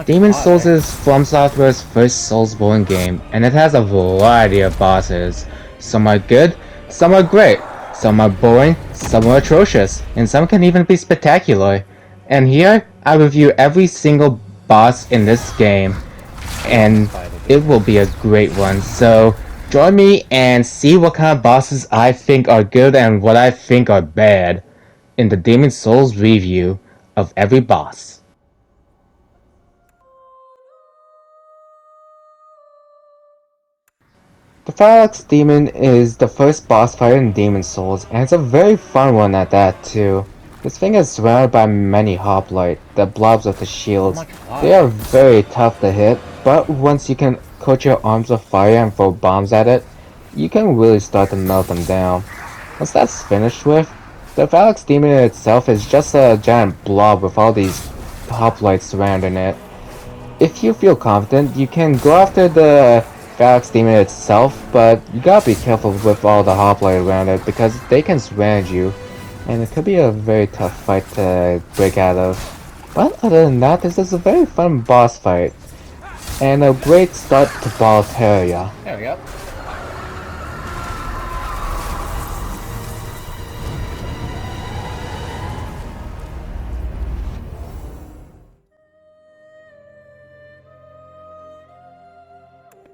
Demon's Souls is From Software's first Soulsborne game, and it has a variety of bosses. Some are good, some are great, some are boring, some are atrocious, and some can even be spectacular. And here, I review every single boss in this game, and it will be a great one. So, join me and see what kind of bosses I think are good and what I think are bad in the Demon's Souls review of every boss. The phalanx demon is the first boss fight in Demon's Souls, and it's a very fun one at that too. This thing is surrounded by many hoplite, the blobs of the shields. They are very tough to hit, but once you can coat your arms with fire and throw bombs at it, you can really start to melt them down. Once that's finished with, the phalanx demon itself is just a giant blob with all these hoplites surrounding it. If you feel confident, you can go after the phalanx demon itself, but you gotta be careful with all the hoplite around it because they can surround you, and it could be a very tough fight to break out of. But other than that, this is a very fun boss fight, and a great start to Boletaria. There we go.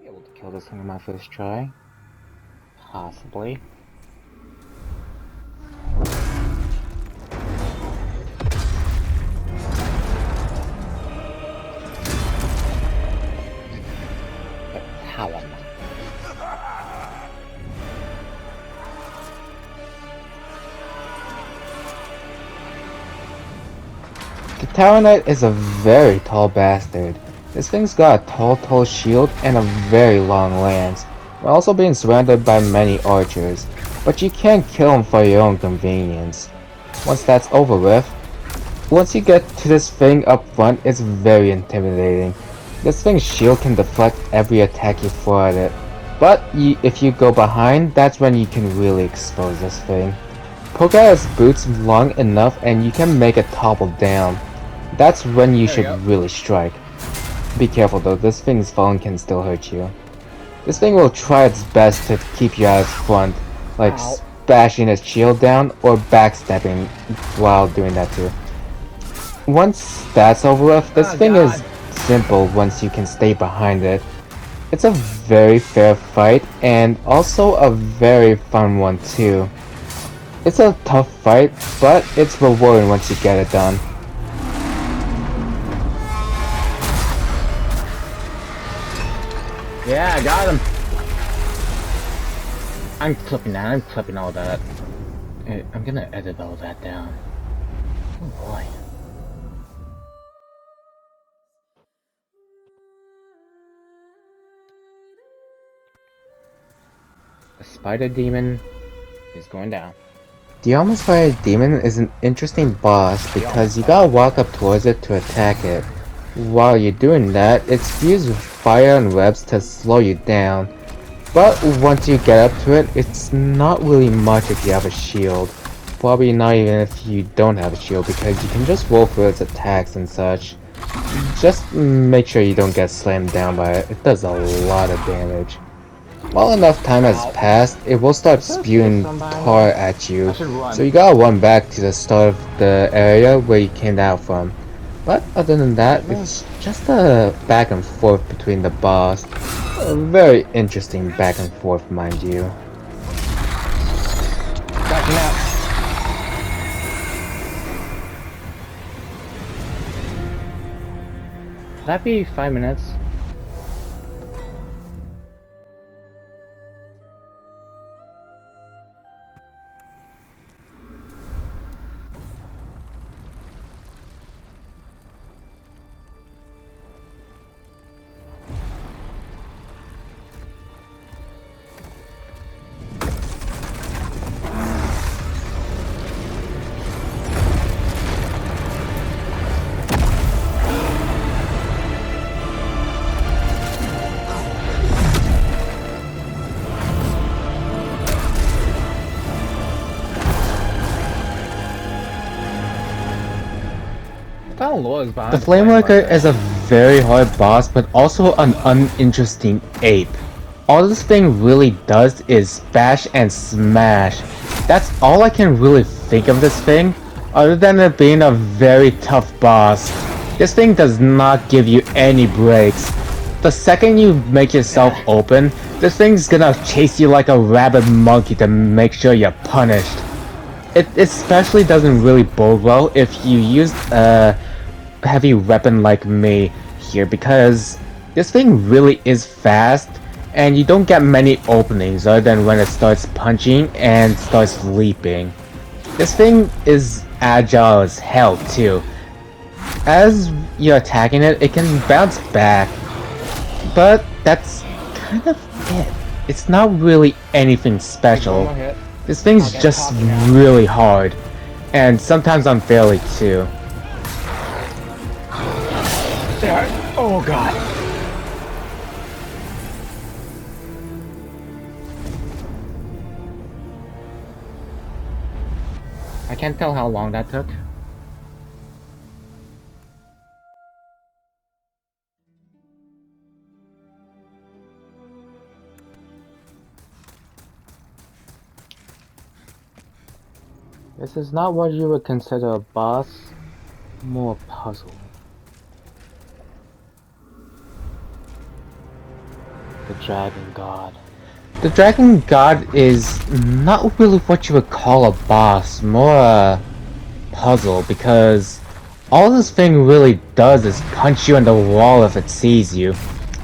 Able to kill this thing on my first try? Possibly. But how am I? The Tower Knight is a very tall bastard. This thing's got a tall shield and a very long lance, while also being surrounded by many archers, but you can kill him for your own convenience. Once that's over with, once you get to this thing up front, it's very intimidating. This thing's shield can deflect every attack you throw at it, but if you go behind, that's when you can really expose this thing. Poke at its boots long enough and you can make it topple down. That's when you should really strike. Be careful though, this thing's falling can still hurt you. This thing will try its best to keep you at its front, like bashing its shield down or backstepping while doing that too. Once that's over with, this thing is simple once you can stay behind it. It's a very fair fight and also a very fun one too. It's a tough fight, but it's rewarding once you get it done. Yeah, I got him. I'm clipping that. I'm clipping all that. I'm gonna edit all that down. Oh boy. The spider demon is going down. The almost fire demon is an interesting boss because you gotta walk up towards it to attack it. While you're doing that, it spews fire and webs to slow you down. But once you get up to it, it's not really much if you have a shield. Probably not even if you don't have a shield because you can just roll through its attacks and such. Just make sure you don't get slammed down by it. It does a lot of damage. While enough time has passed, it will start spewing tar at you, so you gotta run back to the start of the area where you came out from. But other than that, it's just a back and forth between the boss. A very interesting back and forth, mind you. Backing out. Will that be 5 minutes? The Flameworker is a very hard boss, but also an uninteresting ape. All this thing really does is bash and smash. That's all I can really think of this thing, other than it being a very tough boss. This thing does not give you any breaks. The second you make yourself open, this thing's gonna chase you like a rabid monkey to make sure you're punished. It especially doesn't really bode well if you use a heavy weapon like me here, because this thing really is fast and you don't get many openings other than when it starts punching and starts leaping. This thing is agile as hell too. As you're attacking it, it can bounce back, but that's kind of it. It's not really anything special. This thing's just really hard, and sometimes unfairly too. There. Oh god. I can't tell how long that took. This is not what you would consider a boss, more a puzzle. The Dragon God. The Dragon God is not really what you would call a boss, more a puzzle, because all this thing really does is punch you in the wall if it sees you.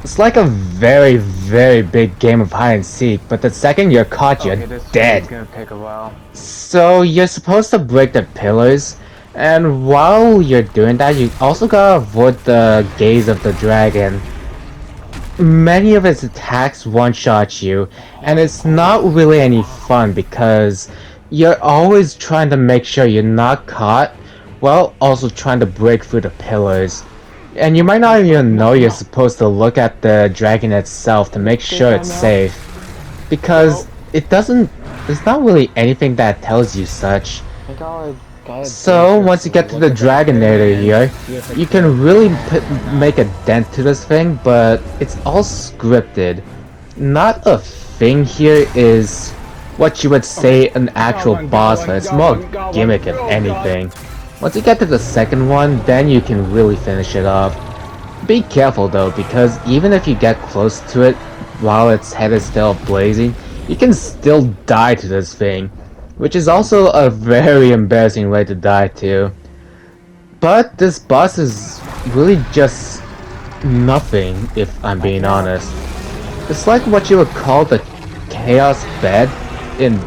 It's like a very, very big game of hide and seek, but the second you're caught, you're dead. Gonna take a while. So you're supposed to break the pillars, and while you're doing that, you also gotta avoid the gaze of the dragon. Many of its attacks one-shot you, and it's not really any fun because you're always trying to make sure you're not caught, while also trying to break through the pillars. And you might not even know you're supposed to look at the dragon itself to make sure it's safe, because there's not really anything that tells you such. So once you get to the Dragonator here, you can really make a dent to this thing, but it's all scripted. Not a thing here is what you would say an actual boss fight. It's more gimmick if anything. Once you get to the second one, then you can really finish it off. Be careful though, because even if you get close to it while its head is still blazing, you can still die to this thing, which is also a very embarrassing way to die too. But this boss is really just nothing, if I'm being honest. It's like what you would call the Chaos Bed in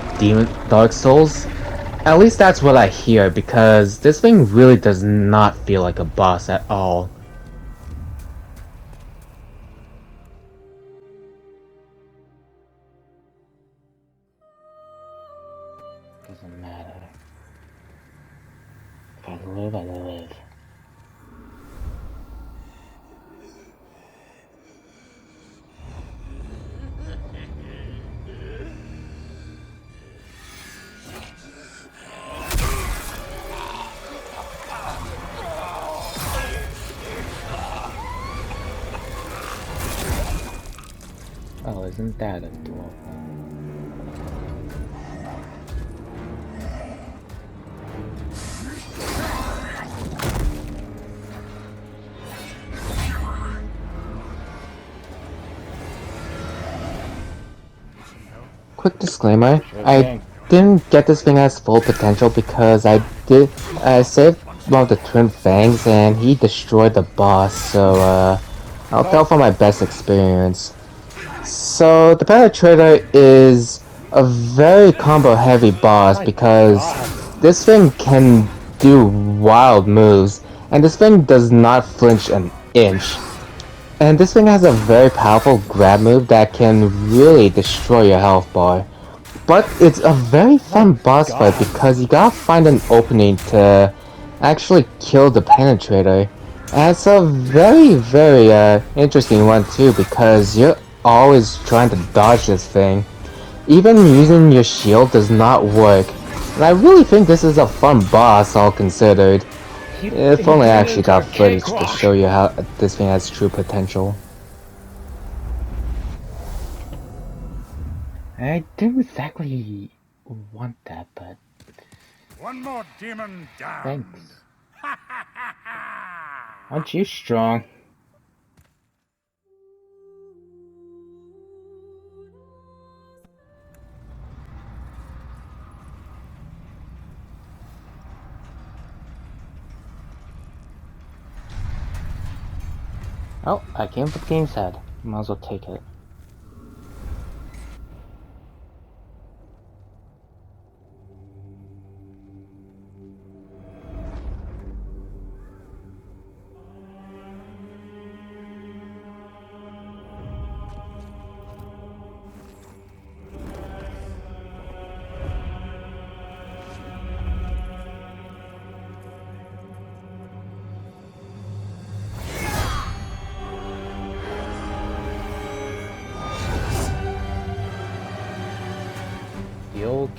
Dark Souls. At least that's what I hear, because this thing really does not feel like a boss at all. Doesn't matter. If I live, I live. Oh, isn't that adorable? Quick disclaimer, I didn't get this thing as full potential because I saved one of the twin fangs and he destroyed the boss, so I'll tell from my best experience. So the penetrator is a very combo heavy boss because this thing can do wild moves, and this thing does not flinch an inch. And this thing has a very powerful grab move that can really destroy your health bar. But it's a very fun boss fight because you gotta find an opening to actually kill the penetrator. And it's a very, very interesting one too, because you're always trying to dodge this thing. Even using your shield does not work. And I really think this is a fun boss, all considered. If only I actually got footage to cakewalk. show you how this thing has true potential. I don't exactly want that, but One more demon down. thanks. Aren't you strong? Oh, I came for the game's head. Might as well take it.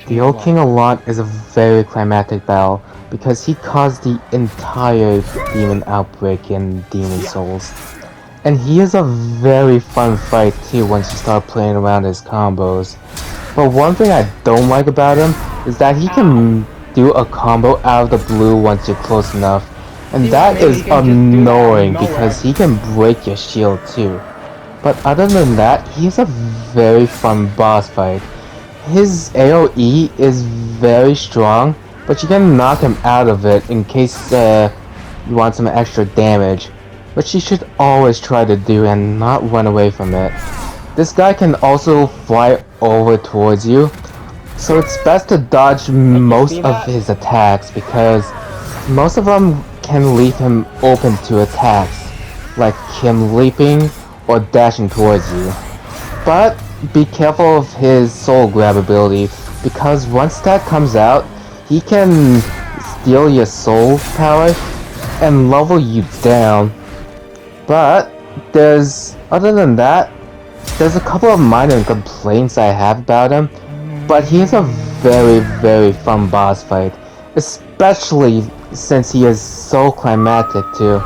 The old King Allant is a very climactic battle because he caused the entire demon outbreak in Demonssouls. And he is a very fun fight too once you start playing around his combos. But one thing I don't like about him is that he can do a combo out of the blue once you're close enough. And that is annoying because he can break your shield too. But other than that, he's a very fun boss fight. His AoE is very strong, but you can knock him out of it in case you want some extra damage, which you should always try to do and not run away from it. This guy can also fly over towards you, so it's best to dodge most of his attacks because most of them can leave him open to attacks, like him leaping or dashing towards you. But be careful of his soul grab ability, because once that comes out, he can steal your soul power and level you down. But other than that, there's a couple of minor complaints I have about him, but he is a very, very fun boss fight, especially since he is so climactic too.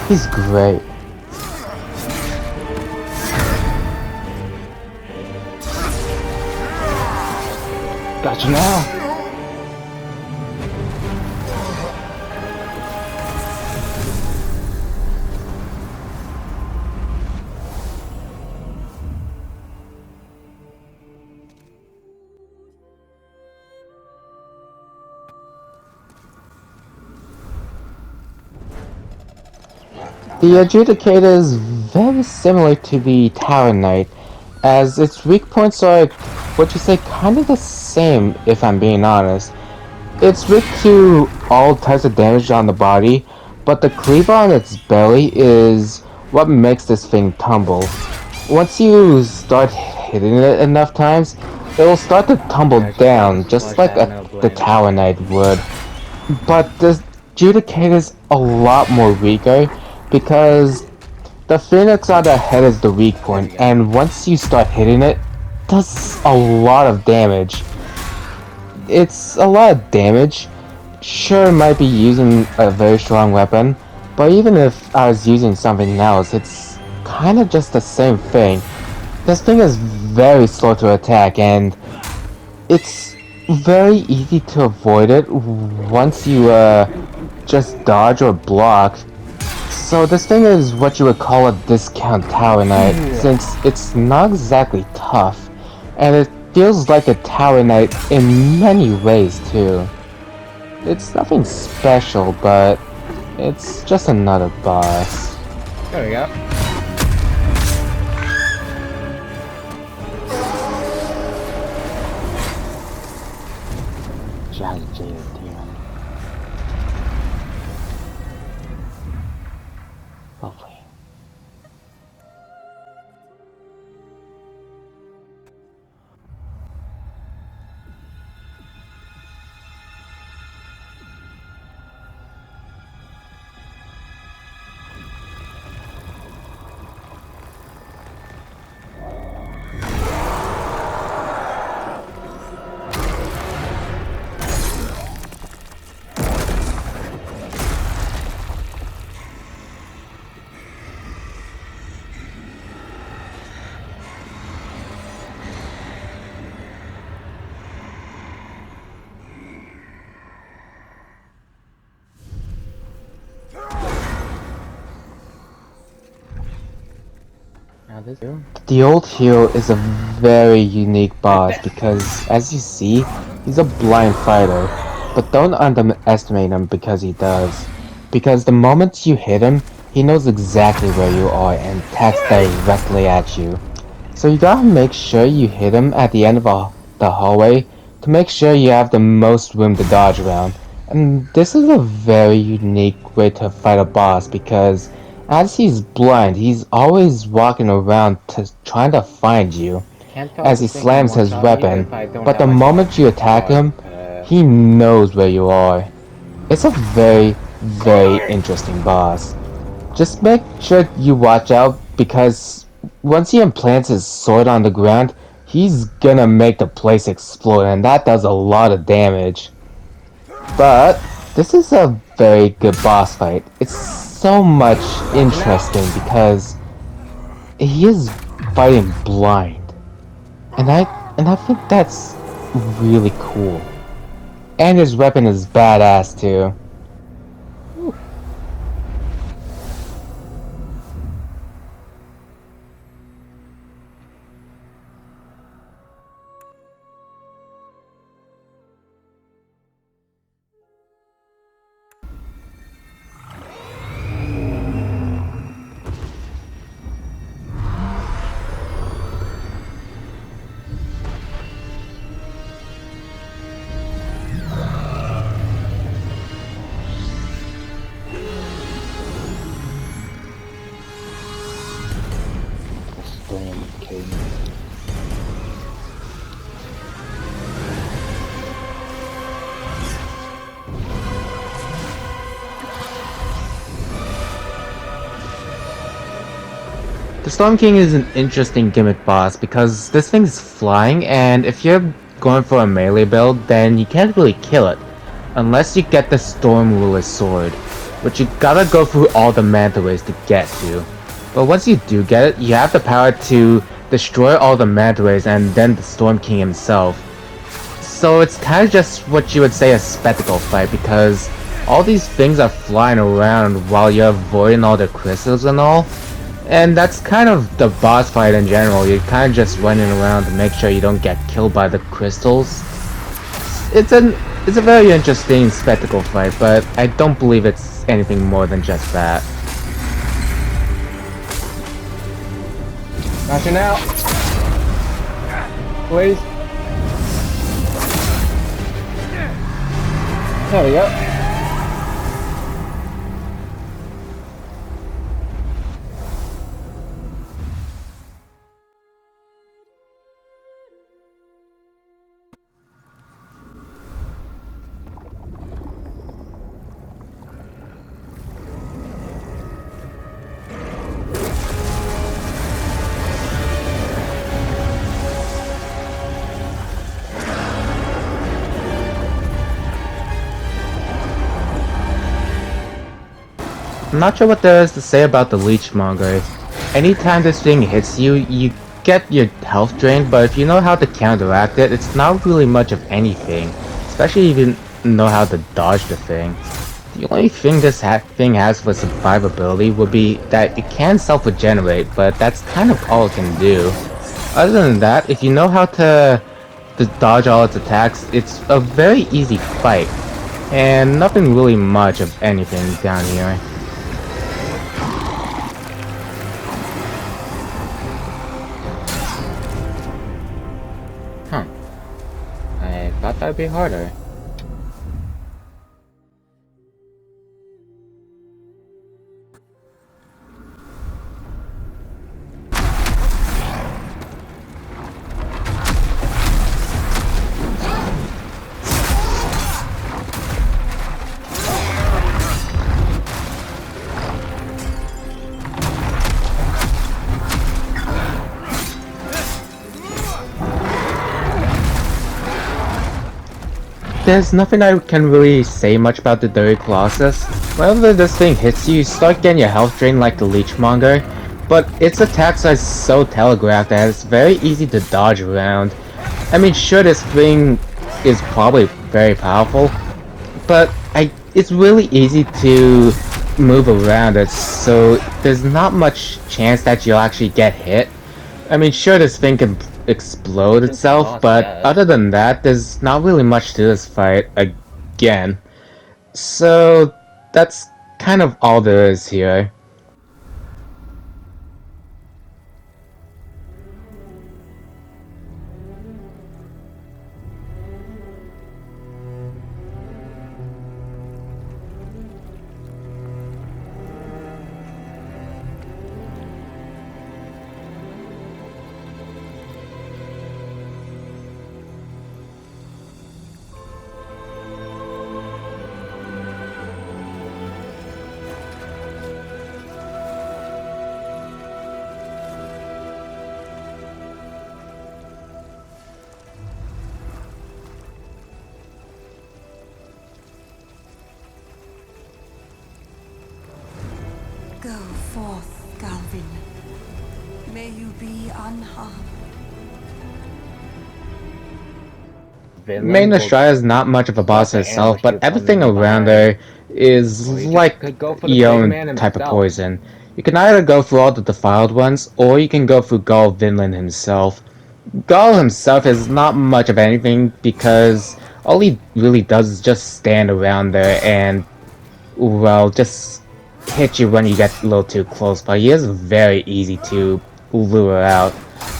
He's great. Gotcha now. The adjudicator is very similar to the Tower Knight, as its weak points are, what you say, kind of the same, if I'm being honest. It's weak to all types of damage on the body, but the cleaver on its belly is what makes this thing tumble. Once you start hitting it enough times, it will start to tumble down, just like the Tower Knight would. But the adjudicator is a lot more weaker, because the phalanx on the head is the weak point, and once you start hitting it, it does a lot of damage. It's a lot of damage. Sure, it might be using a very strong weapon, but even if I was using something else, it's kind of just the same thing. This thing is very slow to attack, and it's very easy to avoid it once you just dodge or block. So this thing is what you would call a discount Tower Knight, since it's not exactly tough, and it feels like a Tower Knight in many ways too. It's nothing special, but it's just another boss. There we go. Adjudicator demon. Lovely. Now this too. The old hero is a very unique boss because, as you see, he's a blind fighter, but don't underestimate him because he does. Because the moment you hit him, he knows exactly where you are and attacks directly at you. So you gotta make sure you hit him at the end of the hallway to make sure you have the most room to dodge around. And this is a very unique way to fight a boss because as he's blind, he's always walking around trying to find you Can't tell as if he this thing can slams his one-shot me weapon, if I don't but have the my moment you attack him, he knows where you are. It's a very, very interesting boss. Just make sure you watch out because once he implants his sword on the ground, he's gonna make the place explode and that does a lot of damage. But this is a very good boss fight. It's so much interesting because he is fighting blind. And I think that's really cool. And his weapon is badass too. Storm King. The Storm King is an interesting gimmick boss because this thing's flying and if you're going for a melee build then you can't really kill it unless you get the Storm Ruler's sword, which you gotta go through all the manta rays to get to. But once you do get it, you have the power to destroy all the manta rays and then the Storm King himself. So it's kind of just what you would say a spectacle fight because all these things are flying around while you're avoiding all the crystals and all. And that's kind of the boss fight in general. You're kind of just running around to make sure you don't get killed by the crystals. It's a very interesting spectacle fight, but I don't believe it's anything more than just that. Smashing out! Please. There we go. I'm not sure what there is to say about the Leechmonger. Anytime this thing hits you, you get your health drained, but if you know how to counteract it, it's not really much of anything. Especially if you know how to dodge the thing. The only thing this thing has for survivability would be that it can self-regenerate, but that's kind of all it can do. Other than that, if you know how to dodge all its attacks, it's a very easy fight. And nothing really much of anything down here. Huh. I thought that'd be harder. There's nothing I can really say much about the Dirty Colossus. Whenever this thing hits you, you start getting your health drained like the Leechmonger, but its attacks are so telegraphed that it's very easy to dodge around. I mean, sure, this thing is probably very powerful, but it's really easy to move around it, so there's not much chance that you'll actually get hit. I mean, sure, this thing can explode itself, but other than that, there's not really much to this fight again. So that's kind of all there is here. Go forth, Galvin. May you be unharmed. Maiden Astrea is not much of a boss herself, but everything around her is like your own type of poison. You can either go through all the defiled ones, or you can go through Gall Vinland himself. Gall himself is not much of anything because all he really does is just stand around there and, well, just hit you when you get a little too close, but he is very easy to lure out.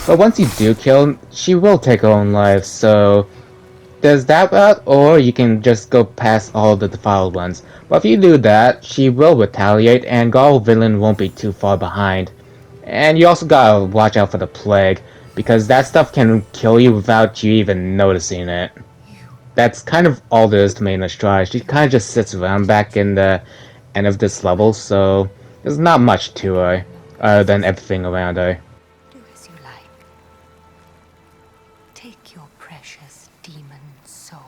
But once you do kill him, she will take her own life, so there's that route, or you can just go past all the defiled ones. But if you do that, she will retaliate, and Gall Vinland won't be too far behind. And you also gotta watch out for the plague, because that stuff can kill you without you even noticing it. That's kind of all there is to Maiden Astrea. She kind of just sits around back in the end of this level, so there's not much to her, other than everything around her. Do as you like. Take your precious demon soul.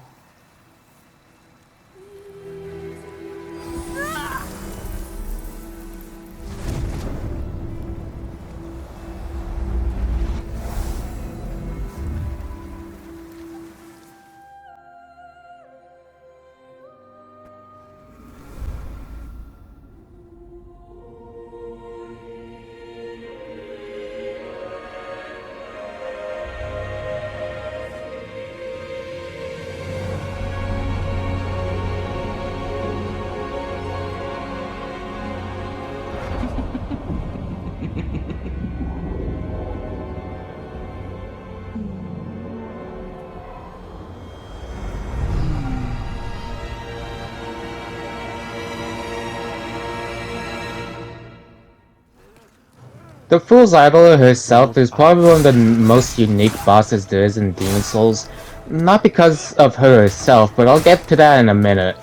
The Fool's Idol herself is probably one of the most unique bosses there is in demonssouls. Not because of her herself, but I'll get to that in a minute.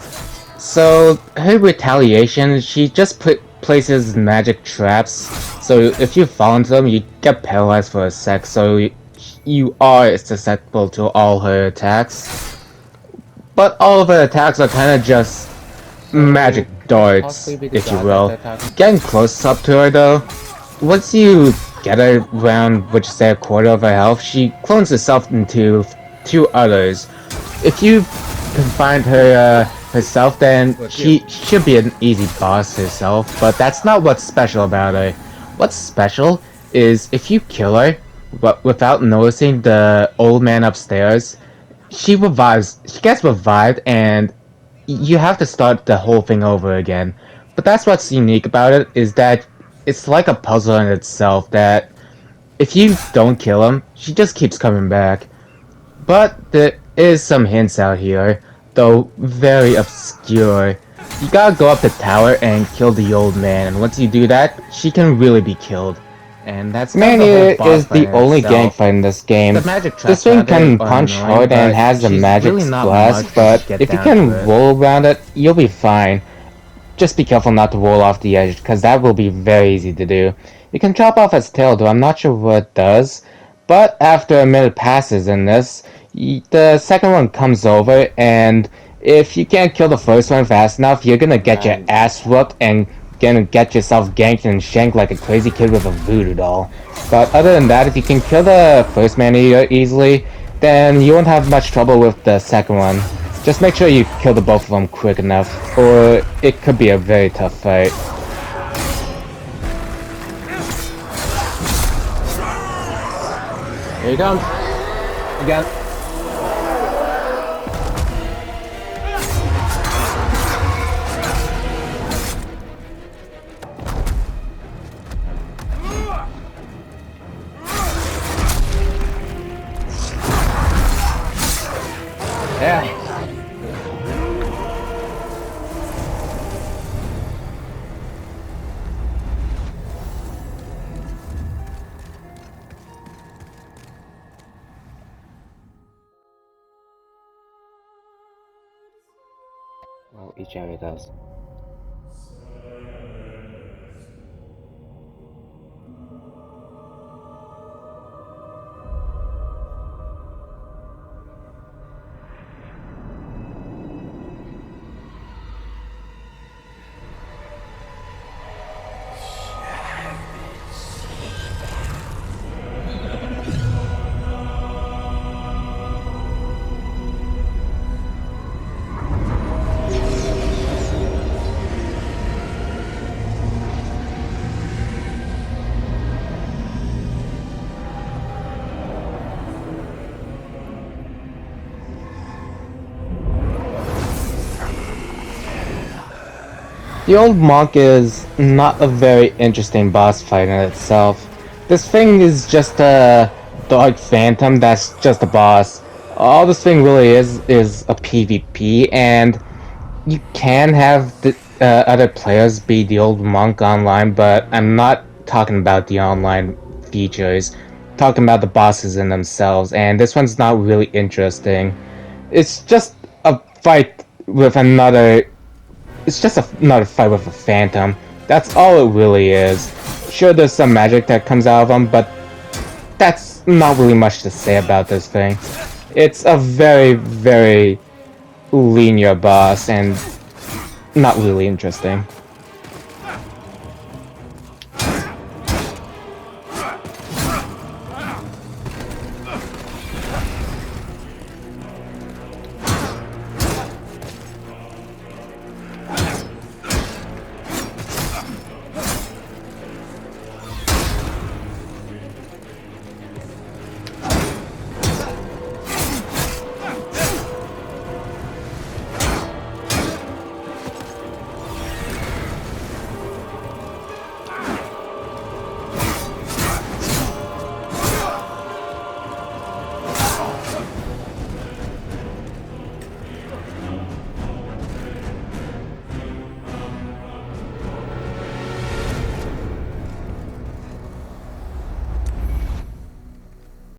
So, her retaliation, she just places magic traps, so if you fall into them, you get paralyzed for a sec, so you are susceptible to all her attacks. But all of her attacks are kind of just magic darts, if you will. Getting close up to her though, once you get her around, would you say, a quarter of her health, she clones herself into two others. If you can find her herself, then she should be an easy boss herself, but that's not what's special about her. What's special is if you kill her, but without noticing the old man upstairs, she gets revived, and you have to start the whole thing over again. But that's what's unique about it, is that it's like a puzzle in itself, that if you don't kill him, she just keeps coming back. But there is some hints out here, though very obscure. You gotta go up the tower and kill the old man, and once you do that, she can really be killed. And that's Maneater is the only gang fight in this game. This thing can punch hard and has a magic blast, but if you can roll around it, you'll be fine. Just be careful not to roll off the edge, because that will be very easy to do. You can chop off its tail, though I'm not sure what it does. But after a minute passes in this, the second one comes over, and if you can't kill the first one fast enough, you're gonna get your ass whooped and gonna get yourself ganked and shanked like a crazy kid with a voodoo doll. But other than that, if you can kill the first Maneater easily, then you won't have much trouble with the second one. Just make sure you kill the both of them quick enough, or it could be a very tough fight. Here he comes. Again. Yeah. Well, each area does. The old monk is not a very interesting boss fight in itself. This thing is just a dark phantom that's just a boss. All this thing really is a PvP, and you can have the other players be the old monk online, but I'm not talking about the online features. I'm talking about the bosses in themselves, and this one's not really interesting. It's just a fight with another it's just another fight with a phantom. That's all it really is. Sure, there's some magic that comes out of him, but that's not really much to say about this thing. It's a very, very linear boss and not really interesting.